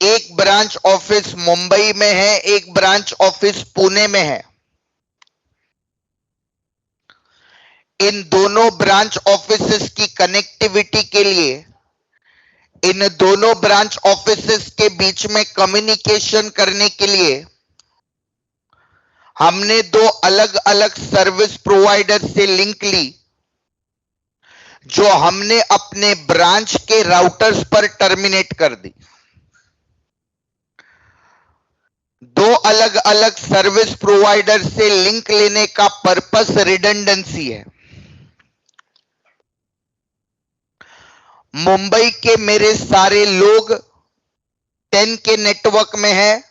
एक branch office Mumbai में है, एक ब्रांच ऑफिस पुणे में है। इन दोनों ब्रांच ऑफिसेस की कनेक्टिविटी के लिए, इन दोनों ब्रांच ऑफिसेस के बीच में कम्युनिकेशन करने के लिए हमने दो अलग अलग सर्विस प्रोवाइडर से लिंक ली, जो हमने अपने ब्रांच के राउटर्स पर टर्मिनेट कर दी। दो अलग अलग सर्विस प्रोवाइडर से लिंक लेने का पर्पस रिडंडेंसी है। मुंबई के मेरे सारे लोग 10 के नेटवर्क में हैं,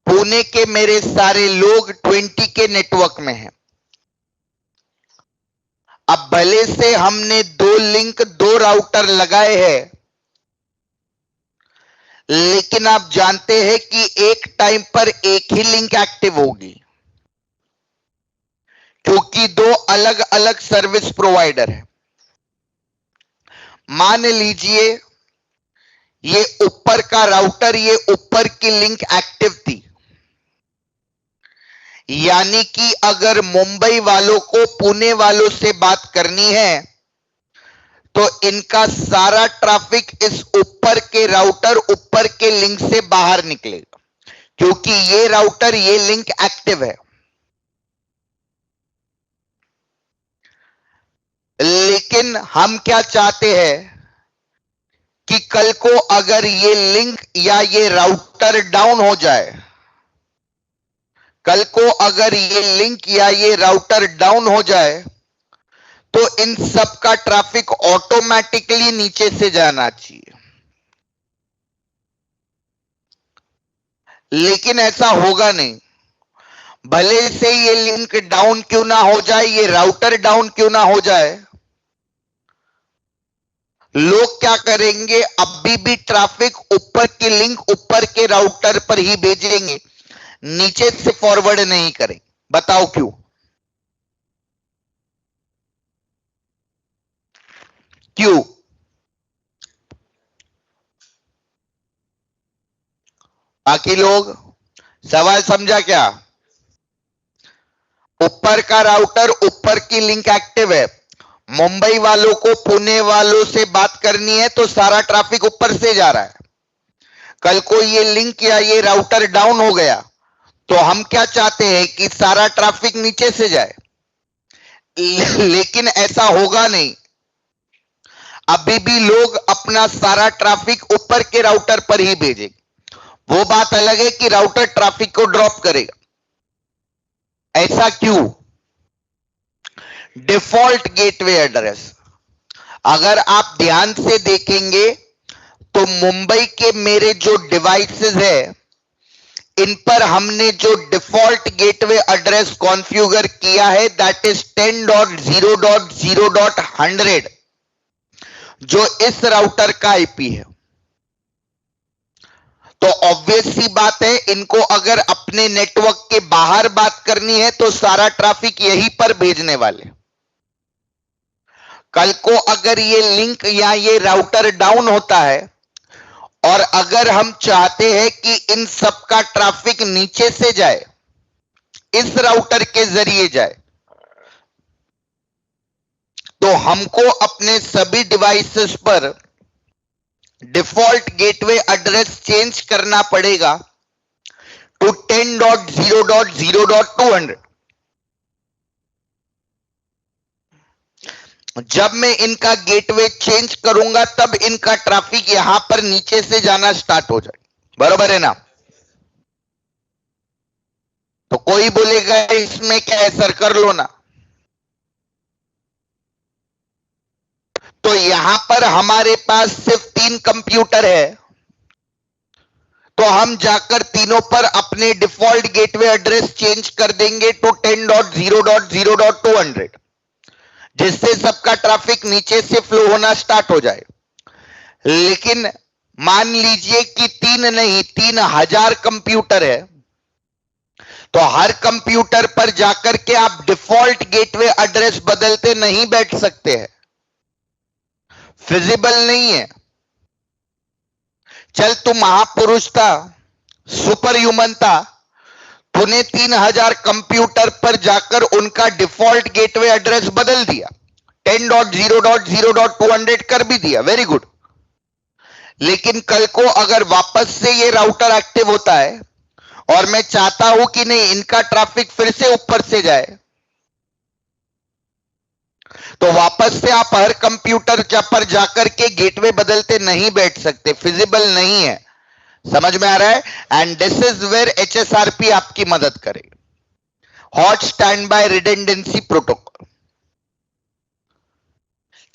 पुणे के मेरे सारे लोग 20 के नेटवर्क में हैं। अब भले से हमने दो लिंक, दो राउटर लगाए हैं, लेकिन आप जानते हैं कि एक टाइम पर एक ही लिंक एक्टिव होगी, क्योंकि दो अलग अलग सर्विस प्रोवाइडर हैं। मान लीजिए ये ऊपर का राउटर, ये ऊपर की लिंक एक्टिव थी, यानी कि अगर मुंबई वालों को पुणे वालों से बात करनी है तो इनका सारा ट्रैफिक इस ऊपर के राउटर, ऊपर के लिंक से बाहर निकलेगा, क्योंकि ये राउटर, ये लिंक एक्टिव है। लेकिन हम क्या चाहते हैं कि कल को अगर ये लिंक या ये राउटर डाउन हो जाए, कल को अगर ये लिंक या ये राउटर डाउन हो जाए, तो इन सब का ट्रैफिक ऑटोमेटिकली नीचे से जाना चाहिए। लेकिन ऐसा होगा नहीं। भले से ये लिंक डाउन क्यों ना हो जाए, ये राउटर डाउन क्यों ना हो जाए, लोग क्या करेंगे, अभी भी ट्रैफिक ऊपर की लिंक, ऊपर के राउटर पर ही भेजेंगे, नीचे से फॉरवर्ड नहीं करें। बताओ क्यों? क्यों? बाकी लोग सवाल समझा क्या? ऊपर का राउटर, ऊपर की लिंक एक्टिव है, मुंबई वालों को पुणे वालों से बात करनी है तो सारा ट्रैफिक ऊपर से जा रहा है। कल को ये लिंक या ये राउटर डाउन हो गया तो हम क्या चाहते हैं कि सारा ट्रैफिक नीचे से जाए। लेकिन ऐसा होगा नहीं। अभी भी लोग अपना सारा ट्रैफिक ऊपर के राउटर पर ही भेजेंगे। वो बात अलग है कि राउटर ट्रैफिक को ड्रॉप करेगा। ऐसा क्यों? डिफॉल्ट गेटवे एड्रेस, अगर आप ध्यान से देखेंगे तो मुंबई के मेरे जो डिवाइसेस है, इन पर हमने जो डिफॉल्ट गेटवे एड्रेस कॉन्फ़िगर किया है, दैट इज 10.0.0.100, जो इस राउटर का आईपी है। तो ऑब्वियस सी बात है, इनको अगर अपने नेटवर्क के बाहर बात करनी है तो सारा ट्रैफिक यहीं पर भेजने वाले। कल को अगर ये लिंक या ये राउटर डाउन होता है और अगर हम चाहते हैं कि इन सब का ट्रैफिक नीचे से जाए, इस राउटर के जरिए जाए, तो हमको अपने सभी डिवाइसेस पर डिफॉल्ट गेटवे एड्रेस चेंज करना पड़ेगा टू 10.0.0.200। जब मैं इनका गेटवे चेंज करूंगा तब इनका ट्रैफिक यहां पर नीचे से जाना स्टार्ट हो जाए। बरोबर है ना? तो कोई बोलेगा इसमें क्या है सर, कर लो ना। तो यहां पर हमारे पास सिर्फ 3 कंप्यूटर है, तो हम जाकर तीनों पर अपने डिफॉल्ट गेटवे एड्रेस चेंज कर देंगे टू 10.0.0.200, जिससे सबका ट्रैफिक नीचे से फ्लो होना स्टार्ट हो जाए। लेकिन मान लीजिए कि 3 नहीं, 3000 कंप्यूटर है, तो हर कंप्यूटर पर जाकर के आप डिफॉल्ट गेटवे एड्रेस बदलते नहीं बैठ सकते हैं, फिजिबल नहीं है। चल तू महापुरुष था, सुपर ह्यूमन था, तूने 3000 कंप्यूटर पर जाकर उनका डिफॉल्ट गेटवे एड्रेस बदल दिया, 10.0.0.200 कर भी दिया, वेरी गुड। लेकिन कल को अगर वापस से ये राउटर एक्टिव होता है और मैं चाहता हूं कि नहीं इनका ट्रैफिक फिर से ऊपर से जाए, तो वापस से आप हर कंप्यूटर पर जाकर के गेटवे बदलते नहीं बैठ सकते, फिजिबल नहीं है। समझ में आ रहा है? And this is where HSRP आपकी मदद करे, hot standby redundancy protocol.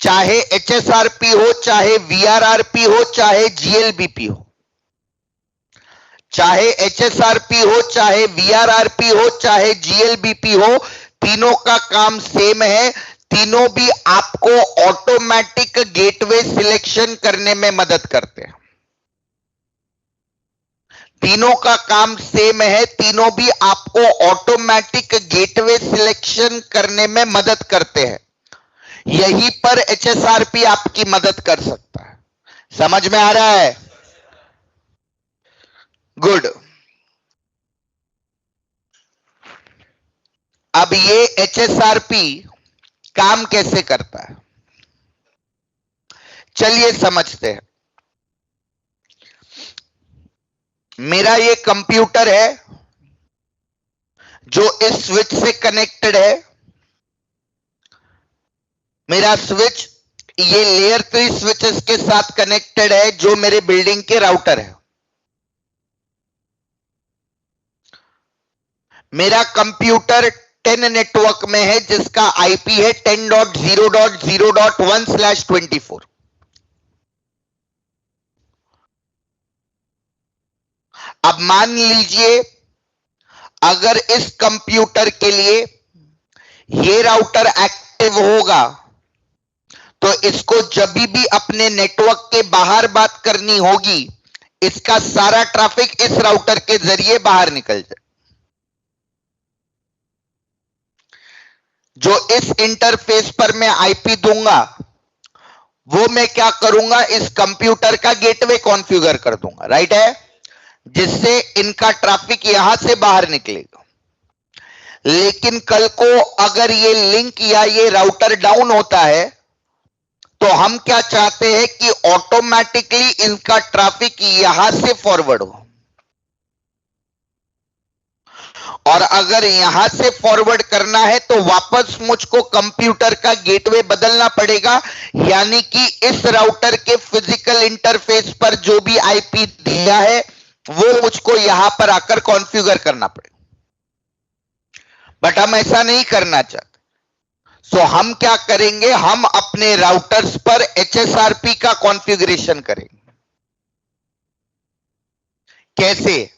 चाहे एचएसआरपी हो, चाहे वीआरआरपी हो, चाहे जीएलबीपी हो, चाहे एचएसआरपी हो, चाहे वीआरआरपी हो, चाहे जीएलबीपी हो, तीनों का काम सेम है। तीनों भी आपको ऑटोमेटिक गेटवे सिलेक्शन करने में मदद करते हैं। तीनों का काम सेम है, तीनों भी आपको ऑटोमेटिक गेटवे सिलेक्शन करने में मदद करते हैं। यहीं पर एचएसआरपी आपकी मदद कर सकता है। समझ में आ रहा है? गुड। अब ये एचएसआरपी काम कैसे करता है, चलिए समझते हैं। मेरा ये कंप्यूटर है जो इस स्विच से कनेक्टेड है। मेरा स्विच ये लेयर 3 स्विचेस के साथ कनेक्टेड है जो मेरे बिल्डिंग के राउटर है। मेरा कंप्यूटर 10 नेटवर्क में है जिसका आईपी है 10.0.0.1/24। अब मान लीजिए अगर इस कंप्यूटर के लिए ये राउटर एक्टिव होगा तो इसको जब भी अपने नेटवर्क के बाहर बात करनी होगी, इसका सारा ट्रैफिक इस राउटर के जरिए बाहर निकल जाए। जो इस इंटरफेस पर मैं आईपी दूंगा वो मैं क्या करूंगा, इस कंप्यूटर का गेटवे कॉन्फ़िगर कर दूंगा, राइट है, जिससे इनका ट्रैफिक यहां से बाहर निकलेगा। लेकिन कल को अगर ये लिंक या ये राउटर डाउन होता है तो हम क्या चाहते हैं कि ऑटोमेटिकली इनका ट्रैफिक यहां से फॉरवर्ड हो, और अगर यहां से फॉरवर्ड करना है तो वापस मुझको कंप्यूटर का गेटवे बदलना पड़ेगा, यानी कि इस राउटर के फिजिकल इंटरफेस पर जो भी आईपी दिया है वो मुझको यहां पर आकर कॉन्फ़िगर करना पड़ेगा। बट हम ऐसा नहीं करना चाहते, सो हम क्या करेंगे, हम अपने राउटर्स पर एचएसआरपी का कॉन्फ़िगरेशन करेंगे। कैसे?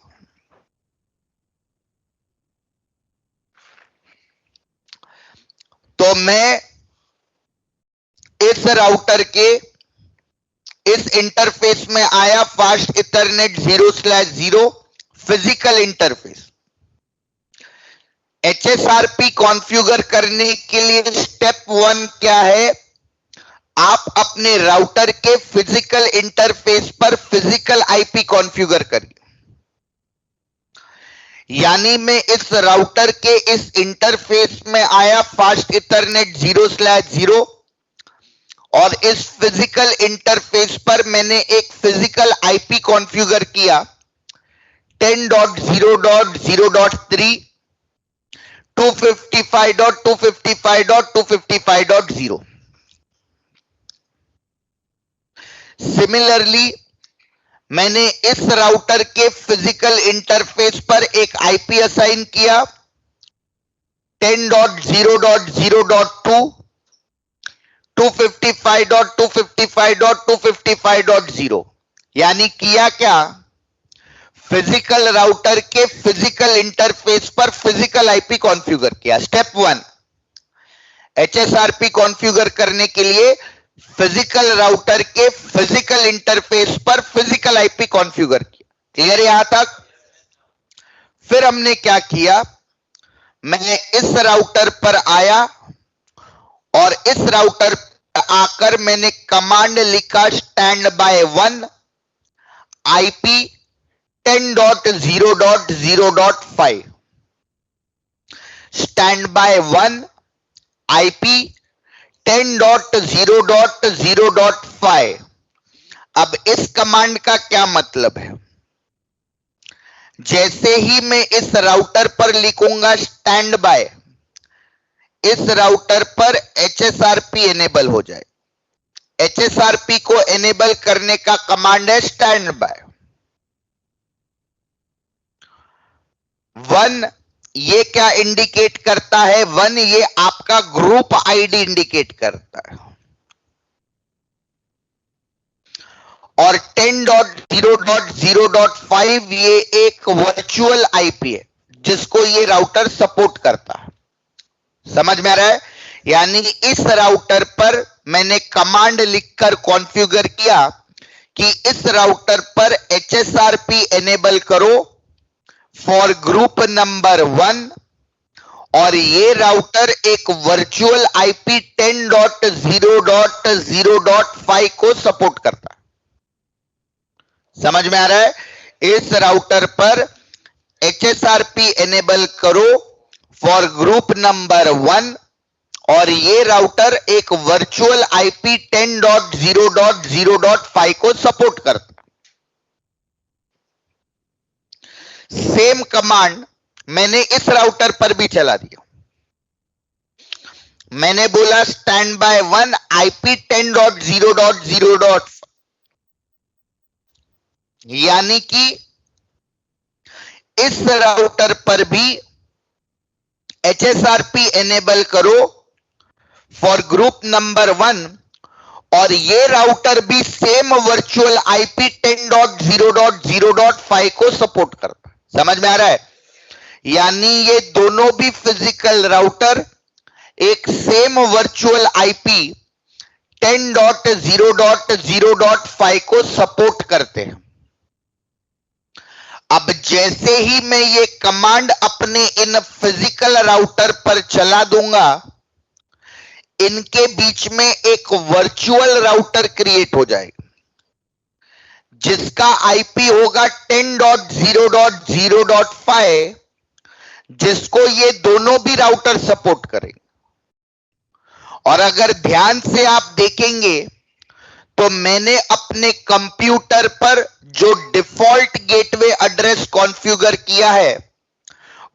तो मैं इस राउटर के इस इंटरफेस में आया, fast Ethernet 0/0 physical interface. HSRP configure करने के लिए स्टेप 1 क्या है, आप अपने राउटर के फिजिकल इंटरफेस पर फिजिकल आईपी कॉन्फ़िगर करिए। यानी मैं इस राउटर के इस इंटरफेस में आया, फास्ट इथरनेट 0/0, और इस फिजिकल इंटरफेस पर मैंने एक फिजिकल आईपी कॉन्फ़िगर किया 10.0.0.3 255.255.255.0। सिमिलरली मैंने इस राउटर के फिजिकल इंटरफेस पर एक आईपी असाइन किया 10.0.0.2 255.255.255.0। यानी किया क्या, फिजिकल राउटर के फिजिकल इंटरफेस पर फिजिकल आईपी कॉन्फ़िगर किया। स्टेप 1, एचएसआरपी कॉन्फ़िगर करने के लिए फिजिकल राउटर के फिजिकल इंटरफेस पर फिजिकल आईपी कॉन्फ़िगर किया। क्लियर यहां तक? फिर हमने क्या किया, मैं इस राउटर पर आया और इस राउटर पर आकर मैंने कमांड लिखा stand by 1, IP 10.0.0.5, stand by 1 IP 10.0.0.5। अब इस कमांड का क्या मतलब है? जैसे ही मैं इस राउटर पर लिखूंगा स्टैंड बाय, इस राउटर पर एचएसआरपी एनेबल हो जाए। एचएसआरपी को एनेबल करने का कमांड है स्टैंड बाय 1। ये क्या इंडिकेट करता है? 1 ये आपका ग्रुप आईडी इंडिकेट करता है। और 10.0.0.5 ये एक वर्चुअल आईपी है जिसको ये राउटर सपोर्ट करता है। समझ में आ रहा है? यानी इस राउटर पर मैंने कमांड लिखकर कॉन्फ़िगर किया कि इस राउटर पर एचएसआरपी एनेबल करो फॉर ग्रुप नंबर 1, और ये राउटर एक वर्चुअल आईपी 10.0.0.5 को सपोर्ट करता है। समझ में आ रहा है? इस राउटर पर एचएसआरपी एनेबल करो फॉर ग्रुप नंबर 1, और ये राउटर एक वर्चुअल आईपी 10.0.0.5 को सपोर्ट करता है। सेम कमांड मैंने इस राउटर पर भी चला दिया। मैंने बोला स्टैंड बाय 1 आईपी 10.0.0.5, यानी कि इस राउटर पर भी एचएसआरपी एनेबल करो फॉर ग्रुप नंबर 1, और ये राउटर भी सेम वर्चुअल आईपी 10.0.0.5 को सपोर्ट करता है। समझ में आ रहा है? यानी ये दोनों भी फिजिकल राउटर एक सेम वर्चुअल आईपी 10.0.0.5 को सपोर्ट करते हैं। अब जैसे ही मैं ये कमांड अपने इन फिजिकल राउटर पर चला दूंगा, इनके बीच में एक वर्चुअल राउटर क्रिएट हो जाएगा जिसका आईपी होगा 10.0.0.5, जिसको ये दोनों भी राउटर सपोर्ट करेंगे। और अगर ध्यान से आप देखेंगे तो मैंने अपने कंप्यूटर पर जो डिफॉल्ट गेटवे एड्रेस कॉन्फ़िगर किया है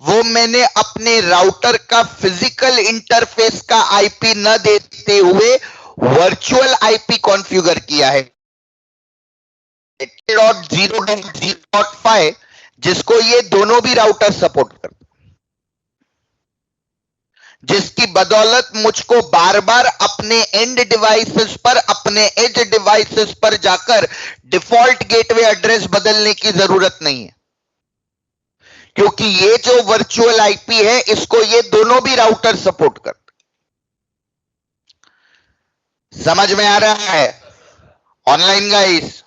वो मैंने अपने राउटर का फिजिकल इंटरफेस का आईपी न देते हुए वर्चुअल आईपी कॉन्फ़िगर किया है 10.0.0.5, जिसको ये दोनों भी राउटर सपोर्ट करते, जिसकी बदौलत मुझको बार बार अपने एंड डिवाइसेस पर, अपने एज डिवाइसेस पर जाकर डिफॉल्ट गेटवे एड्रेस बदलने की जरूरत नहीं है, क्योंकि ये जो वर्चुअल आईपी है इसको ये दोनों भी राउटर सपोर्ट करते। समझ में आ रहा है online guys?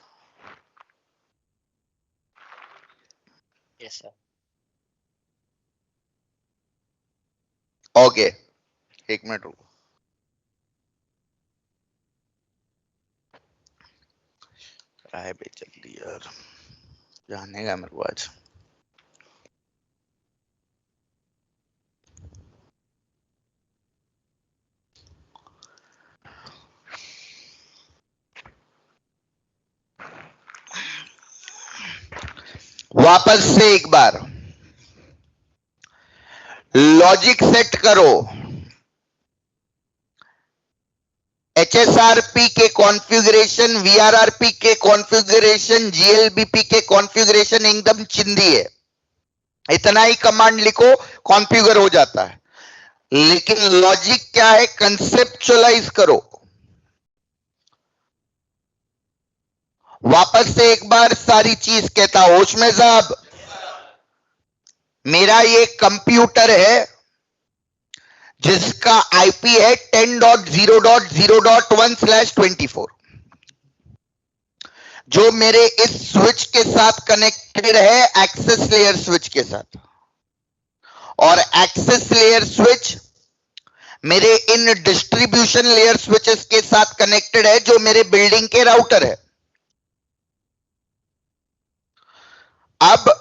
Yes sir. Okay, एक मिनट रुको। राय पे जल्दी यार, जाने का मेरे को आज। वापस से एक बार लॉजिक सेट करो। एचएसआरपी के कॉन्फ़िगरेशन, वीआरआरपी के कॉन्फ़िगरेशन, जीएलबीपी के कॉन्फ़िगरेशन एकदम चिंदी है। इतना ही कमांड लिखो कॉन्फ़िगर हो जाता है। लेकिन लॉजिक क्या है? कंसेप्चुअलाइज करो। वापस से एक बार सारी चीज कहता, होश में साहब। मेरा ये कंप्यूटर है जिसका आईपी है 10.0.0.1/24, जो मेरे इस स्विच के साथ कनेक्टेड है एक्सेस लेयर स्विच के साथ, और एक्सेस लेयर स्विच मेरे इन डिस्ट्रीब्यूशन लेयर स्विचेस के साथ कनेक्टेड है जो मेरे बिल्डिंग के राउटर है।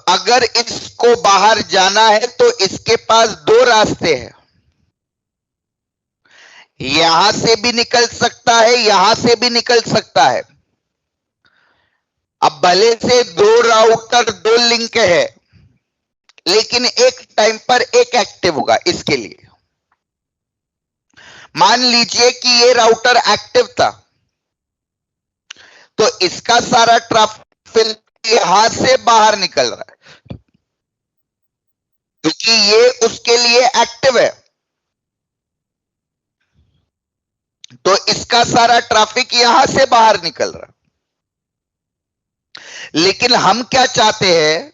अगर इसको बाहर जाना है तो इसके पास दो रास्ते हैं, यहां से भी निकल सकता है, यहां से भी निकल सकता है। अब भले से दो राउटर दो लिंक है, लेकिन एक टाइम पर एक एक्टिव होगा। इसके लिए मान लीजिए कि ये राउटर एक्टिव था, तो इसका सारा ट्रैफिक यहां से बाहर निकल रहा है, क्योंकि ये उसके लिए एक्टिव है। तो इसका सारा ट्रैफिक यहां से बाहर निकल रहा है। लेकिन हम क्या चाहते हैं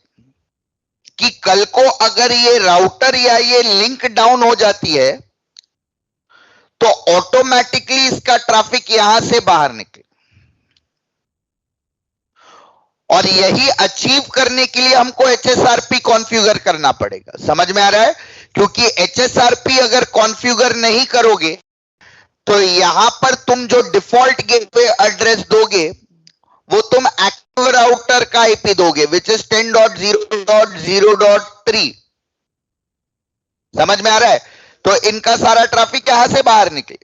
कि कल को अगर ये राउटर या ये लिंक डाउन हो जाती है, तो ऑटोमेटिकली इसका ट्रैफिक यहां से बाहर निकले। और यही अचीव करने के लिए हमको HSRP कॉन्फ़िगर करना पड़ेगा। समझ में आ रहा है? क्योंकि HSRP अगर कॉन्फ़िगर नहीं करोगे, तो यहां पर तुम जो डिफॉल्ट गेटवे एड्रेस दोगे, वो तुम एक्टिव राउटर का आईपी दोगे, विच इज 10.0.0.3। समझ में आ रहा है? तो इनका सारा ट्रैफिक यहां से बाहर निकले।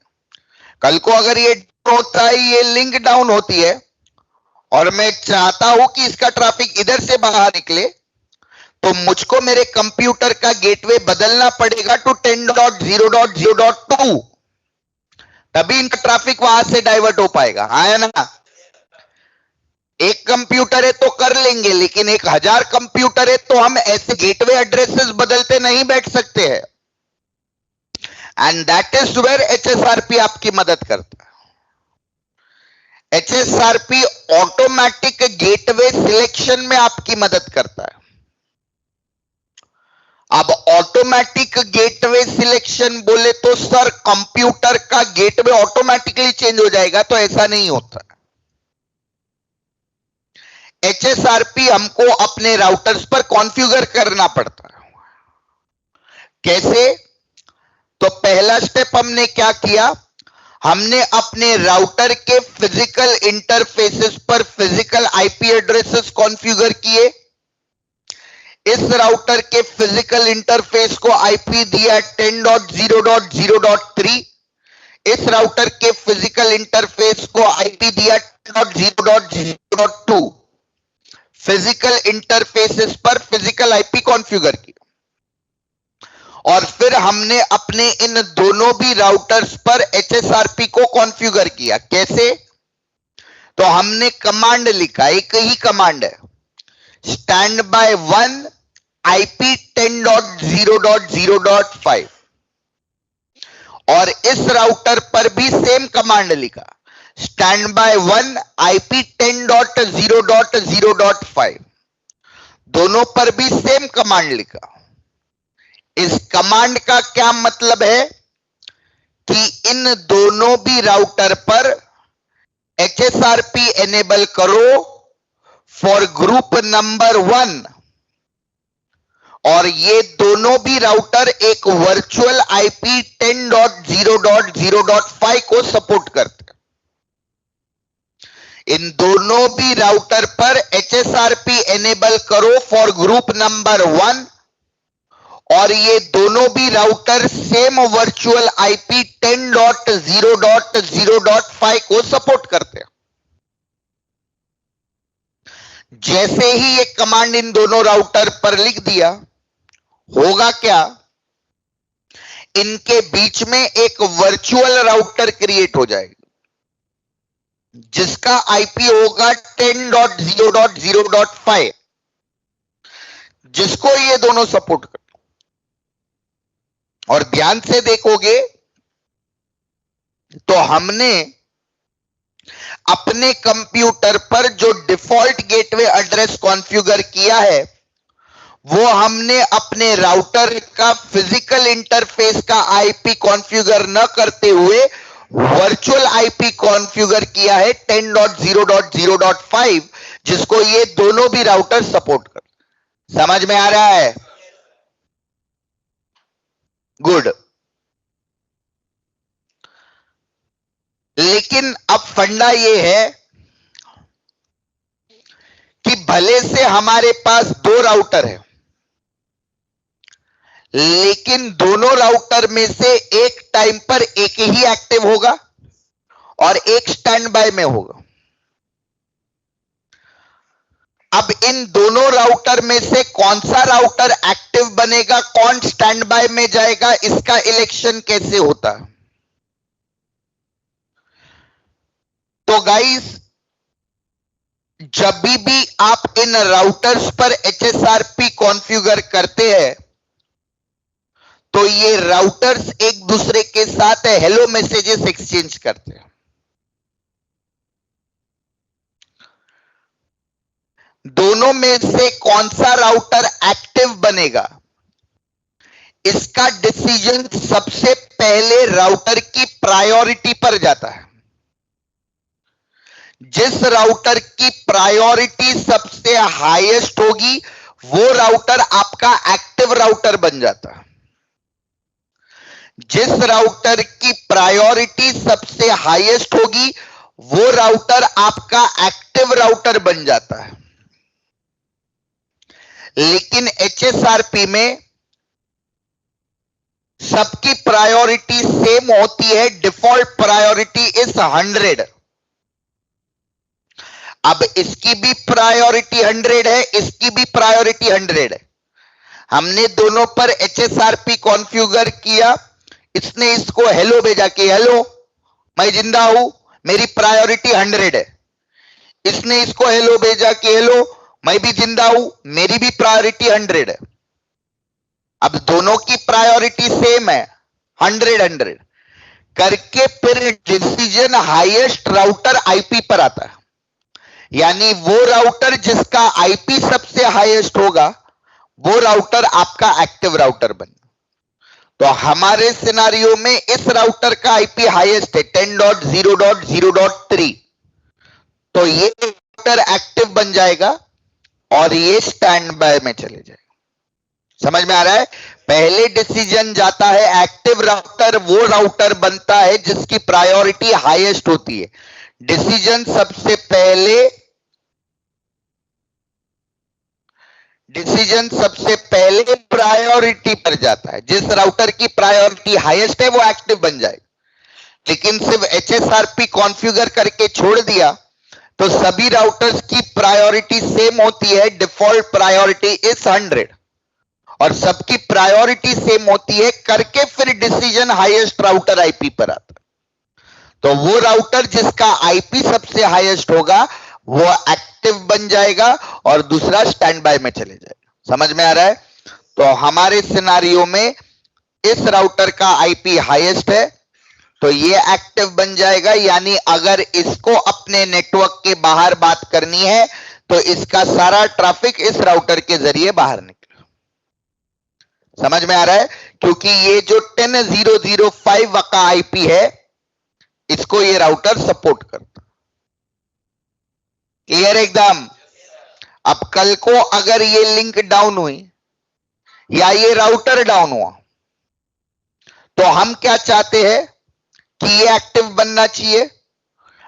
कल को अगर ये होता है, ये लिंक डाउन होती है, और मैं चाहता हूं कि इसका ट्रैफिक इधर से बाहर निकले, तो मुझको मेरे कंप्यूटर का गेटवे बदलना पड़ेगा टू 10.0.0.2, तभी इनका ट्रैफिक वहां से डाइवर्ट हो पाएगा। हाँ या ना? एक कंप्यूटर है तो कर लेंगे, लेकिन 1000 कंप्यूटर है तो हम ऐसे गेटवे एड्रेसेस बदलते नहीं बैठ सकते हैं। And that is where HSRP आपकी मदद करता है। HSRP ऑटोमेटिक गेटवे सिलेक्शन में आपकी मदद करता है। अब ऑटोमेटिक गेटवे सिलेक्शन बोले तो सर कंप्यूटर का गेटवे ऑटोमेटिकली चेंज हो जाएगा, तो ऐसा नहीं होता। HSRP हमको अपने राउटर्स पर कॉन्फ़िगर करना पड़ता है। कैसे? तो पहला स्टेप हमने क्या किया, हमने अपने राउटर के फिजिकल इंटरफेसेस पर फिजिकल आईपी एड्रेसेस कॉन्फ़िगर किए। इस राउटर के फिजिकल इंटरफेस को आईपी दिया 10.0.0.3। इस राउटर के फिजिकल इंटरफेस को आईपी दिया 10.0.0.2। फिजिकल इंटरफेसेस पर फिजिकल आईपी कॉन्फ़िगर किया, और फिर हमने अपने इन दोनों भी राउटर्स पर HSRP को कॉन्फ़िगर किया। कैसे? तो हमने कमांड लिखा, एक ही कमांड है, स्टैंड बाय 1 आईपी 10.0.0.5, और इस राउटर पर भी सेम कमांड लिखा, स्टैंड बाय 1 आईपी 10.0.0.5। दोनों पर भी सेम कमांड लिखा। इस कमांड का क्या मतलब है कि इन दोनों भी राउटर पर HSRP एनेबल करो फॉर ग्रुप नंबर 1, और ये दोनों भी राउटर एक वर्चुअल आईपी 10.0.0.5 को सपोर्ट करते हैं। इन दोनों भी राउटर पर HSRP एनेबल करो फॉर ग्रुप नंबर 1, और ये दोनों भी राउटर सेम वर्चुअल आईपी 10.0.0.5 को सपोर्ट करते हैं। जैसे ही ये कमांड इन दोनों राउटर पर लिख दिया, होगा क्या, इनके बीच में एक वर्चुअल राउटर क्रिएट हो जाएगा, जिसका आईपी होगा 10.0.0.5, जिसको ये दोनों सपोर्ट कर। और ध्यान से देखोगे तो हमने अपने कंप्यूटर पर जो डिफॉल्ट गेटवे एड्रेस कॉन्फ़िगर किया है, वो हमने अपने राउटर का फिजिकल इंटरफेस का आईपी कॉन्फ़िगर न करते हुए वर्चुअल आईपी कॉन्फ़िगर किया है 10.0.0.5, जिसको ये दोनों भी राउटर सपोर्ट कर। समझ में आ रहा है? गुड। लेकिन अब फंडा ये है कि भले से हमारे पास दो राउटर है, लेकिन दोनों राउटर में से एक टाइम पर एक ही एक्टिव होगा और एक स्टैंड बाय में होगा। अब इन दोनों राउटर में से कौन सा राउटर एक्टिव बनेगा, कौन स्टैंड बाय में जाएगा, इसका इलेक्शन कैसे होता है? तो गाइस, जब भी आप इन राउटर्स पर HSRP कॉन्फ़िगर करते हैं तो ये राउटर्स एक दूसरे के साथ हेलो मैसेजेस एक्सचेंज करते हैं। दोनों में से कौन सा राउटर एक्टिव बनेगा, इसका डिसीजन सबसे पहले राउटर की प्रायोरिटी पर जाता है। जिस राउटर की प्रायोरिटी सबसे हाईएस्ट होगी वो राउटर आपका एक्टिव राउटर बन जाता है। जिस राउटर की प्रायोरिटी सबसे हाईएस्ट होगी वो राउटर आपका एक्टिव राउटर बन जाता है। लेकिन HSRP में सबकी प्रायोरिटी सेम होती है, डिफॉल्ट प्रायोरिटी इज 100। अब इसकी भी प्रायोरिटी 100 है, इसकी भी प्रायोरिटी 100 है। हमने दोनों पर HSRP कॉन्फ़िगर किया, इसने इसको हेलो भेजा कि हेलो मैं जिंदा हूं, मेरी प्रायोरिटी 100 है। इसने इसको हेलो भेजा कि हेलो मैं भी जिंदा हूं, मेरी भी प्रायोरिटी 100 है। अब दोनों की प्रायोरिटी सेम है, 100 करके फिर डिसीजन हाईएस्ट राउटर आईपी पर आता है। यानी वो राउटर जिसका आईपी सबसे हाईएस्ट होगा वो राउटर आपका एक्टिव राउटर बने। तो हमारे सिनारियो में इस राउटर का आईपी हाईएस्ट है 10.0.0.3, तो ये राउटर एक्टिव बन जाएगा और ये स्टैंड बाय में चले जाएगा। समझ में आ रहा है? पहले डिसीजन जाता है एक्टिव राउटर, वो राउटर बनता है जिसकी प्रायोरिटी हाईएस्ट होती है। डिसीजन सबसे पहले प्रायोरिटी पर जाता है। जिस राउटर की प्रायोरिटी हाईएस्ट है वो एक्टिव बन जाएगा। लेकिन सिर्फ HSRP कॉन्फ़िगर करके छोड़ दिया तो सभी राउटर्स की प्रायोरिटी सेम होती है, डिफॉल्ट प्रायोरिटी इज 100 और सबकी प्रायोरिटी सेम होती है करके फिर डिसीजन हाईएस्ट राउटर आईपी पर आता है। तो वो राउटर जिसका आईपी सबसे हाईएस्ट होगा वो एक्टिव बन जाएगा और दूसरा स्टैंड बाय में चले जाएगा। समझ में आ रहा है? तो हमारे सिनारियो में इस राउटर का आईपी हाईएस्ट है तो ये एक्टिव बन जाएगा, यानी अगर इसको अपने नेटवर्क के बाहर बात करनी है तो इसका सारा ट्रैफिक इस राउटर के जरिए बाहर निकले। समझ में आ रहा है? क्योंकि ये जो 10.0.0.5 का आईपी है इसको ये राउटर सपोर्ट करता। क्लियर एकदम? अब कल को अगर ये लिंक डाउन हुई या ये राउटर डाउन हुआ तो हम क्या चाहते हैं कि ये एक्टिव बनना चाहिए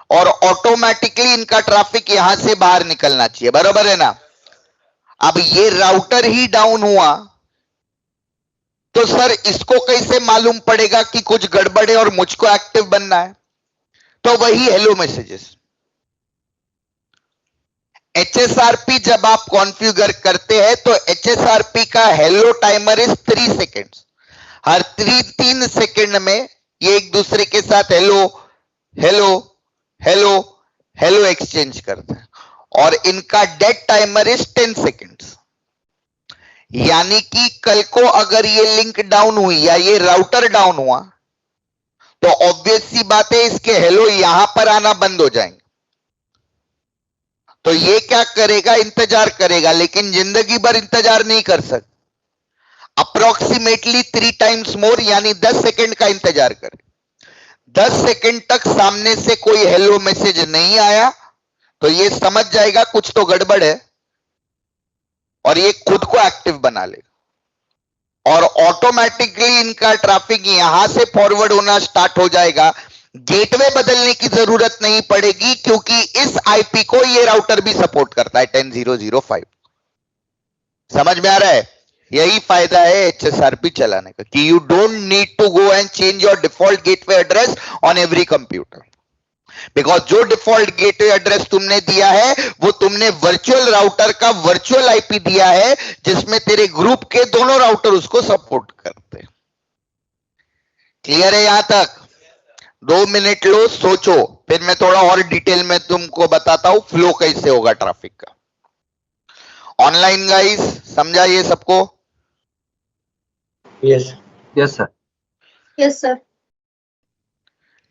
और ऑटोमेटिकली इनका ट्रैफिक यहां से बाहर निकलना चाहिए। बराबर है ना? अब ये राउटर ही डाउन हुआ तो सर इसको कैसे मालूम पड़ेगा कि कुछ गड़बड़ है और मुझको एक्टिव बनना है? तो वही हेलो मैसेजेस। HSRP जब आप कॉन्फ़िगर करते हैं तो HSRP का hello timer is 3 seconds. Her 3 second में ये एक दूसरे के साथ hello hello hello hello exchange करते हैं और इनका डेड टाइमर इज 10 सेकेंड्स। यानी कि कल को अगर ये लिंक डाउन हुई या ये राउटर डाउन हुआ तो ऑब्वियस सी बात है इसके हेलो यहां पर आना बंद हो जाएंगे। तो ये क्या करेगा? इंतजार करेगा, लेकिन जिंदगी भर इंतजार नहीं कर सकता। अप्रोक्सीमेटली 3 टाइम्स मोर यानी 10 सेकेंड का इंतजार करे। 10 सेकेंड तक सामने से कोई हेलो मैसेज नहीं आया तो ये समझ जाएगा कुछ तो गड़बड़ है और ये खुद को एक्टिव बना लेगा और ऑटोमेटिकली इनका ट्रैफिक यहां से फॉरवर्ड होना स्टार्ट हो जाएगा गेटवे बदलने की जरूरत नहीं पड़ेगी क्योंकि इस आईपी को ये राउटर भी सपोर्ट करता है 10005। समझ में आ रहा है? यही फायदा है एचएसआरपी चलाने का कि you don't need to go and change your default gateway address on every computer, because जो डिफॉल्ट गेटवे एड्रेस तुमने दिया है वो तुमने वर्चुअल राउटर का वर्चुअल आईपी दिया है जिसमें तेरे ग्रुप के दोनों राउटर उसको सपोर्ट करते हैं। क्लियर है यहां तक? 2 मिनट लो, सोचो, फिर मैं थोड़ा और डिटेल में तुमको बताता हूं फ्लो कैसे होगा ट्रैफिक का। ऑनलाइन गाइस समझा ये सबको? Yes yes sir. Yes sir.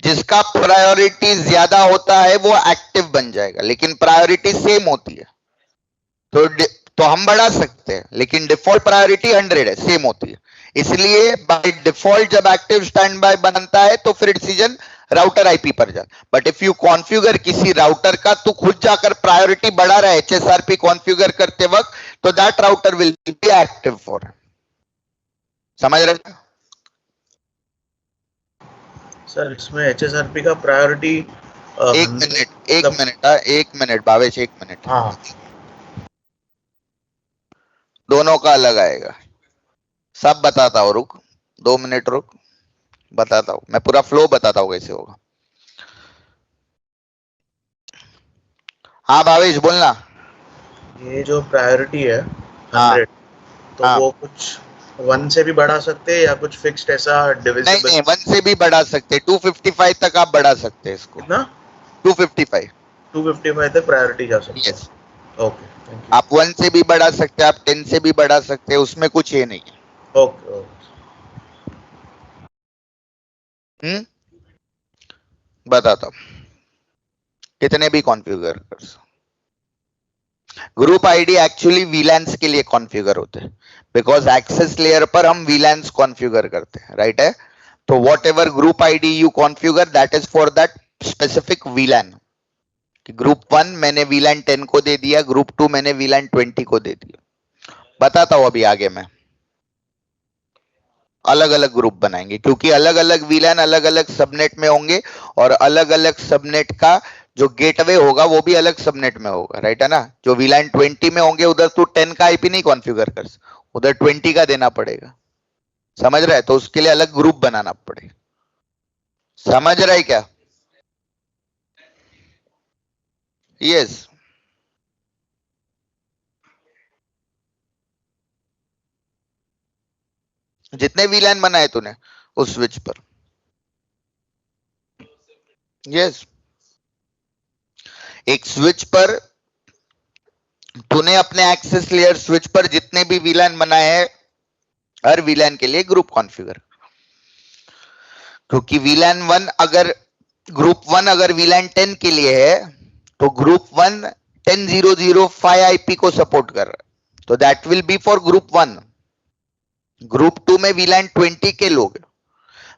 जिसका प्रायोरिटी ज्यादा होता है वो एक्टिव बन जाएगा, लेकिन प्रायोरिटी सेम होती है तो हम बढ़ा सकते हैं, लेकिन डिफॉल्ट प्रायोरिटी 100 है, सेम होती है। इसलिए बाय डिफॉल्ट जब एक्टिव स्टैंड बाय बनता है तो फिर डिसीजन राउटर आईपी पर जा। बट इफ यू कॉन्फ़िगर किसी राउटर का तो खुद जाकर प्रायोरिटी बढ़ा रहा है एचएसआरपी कॉन्फ़िगर करते वक्त, तो that router will be active for. समझ रहे हैं? सर, इसमें एचएसआरपी का प्रायोरिटी एक मिनट भावेश, एक मिनट। हाँ, दोनों का अलग आएगा, सब बताता हूं, रुक 2 मिनट रुक, बताता हूं, मैं पूरा फ्लो बताता हूं कैसे होगा। हाँ भावेश बोलना। ये जो प्रायोरिटी है हाँ, 100, तो हाँ। वो कुछ 1 से भी बढ़ा सकते हैं या कुछ फिक्स्ड ऐसा नहीं डिविजिबल? नहीं, 1 से भी बढ़ा सकते, 255 तक आप बढ़ा सकते हैं इसको। कितना? 255। 255 तक प्रायोरिटी जा सकता यस, है। Okay, thank you. आप 1 से भी बढ़ा सकते हैं, आप 10 से भी बढ़ा सकते हैं, उसमें कुछ ये नहीं है। Okay okay. बताता हूं, कितने भी कॉन्फ़िगर कर सकते। ग्रुप आईडी एक्चुअली वीलैंस के लिए कॉन्फ़िगर होते हैं, बिकॉज एक्सेस लेयर पर हम वीलैंस कॉन्फ़िगर करते हैं, राइट है? तो what ever group ID you configure that is for that specific वीलैन। Group 1 मैंने वीलैन 10 को दे दिया, ग्रुप 2 मैंने वीलैन 20 को दे दिया। बताता हूं अभी आगे मैं, अलग अलग ग्रुप बनाएंगे क्योंकि अलग अलग वीलैन अलग अलग सबनेट में होंगे और अलग अलग सबनेट का जो गेटवे होगा वो भी अलग सबनेट में होगा, राइट है ना? जो वीलैन 20 में होंगे उधर तू 10 का आईपी नहीं कॉन्फ़िगर कर, उधर 20 का देना पड़ेगा। समझ रहा है? तो उसके लिए अलग ग्रुप बनाना पड़ेगा। समझ रहा है क्या? यस। जितने वीलैन बनाए तूने उस स्विच पर, यस। एक स्विच पर तूने अपने एक्सेस लेयर स्विच पर जितने भी वीलैन बनाए हैं, हर वीलैन के लिए ग्रुप कॉन्फ़िगर, क्योंकि वीलैन 1 अगर ग्रुप 1 अगर वीलैन 10 के लिए है तो ग्रुप 1 10005 आईपी को सपोर्ट कर रहा है, तो that will be for group 1। Group 2 में वीलैन 20 के लोग,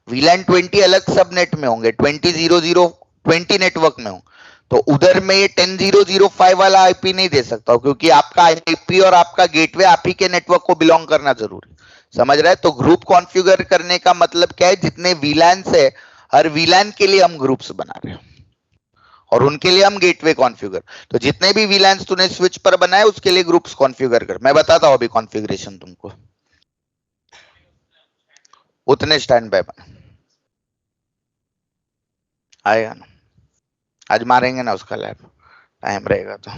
वीलैन 20 अलग सबनेट में होंगे, 20 नेटवर्क में होंगे, तो उधर में ये 10005 वाला आईपी नहीं दे सकता क्योंकि आपका आईपी और आपका गेटवे आप ही के नेटवर्क को बिलोंग करना जरूरी। समझ रहा है? तो ग्रुप कॉन्फ़िगर करने का मतलब क्या है? जितने वीलैन्स है हर वीलैन के लिए हम ग्रुप्स बना रहे हैं और उनके लिए हम गेटवे कॉन्फ़िगर। तो जितने भी वीलैन्स तूने स्विच पर बनाए उसके लिए ग्रुप्स कॉन्फ़िगर कर। मैं बताता हूं अभी कॉन्फ़िगरेशन तुमको, उतने स्टैंड बाय बना आएगा ना, आज मारेंगे ना उसका लैब, टाइम रहेगा तो।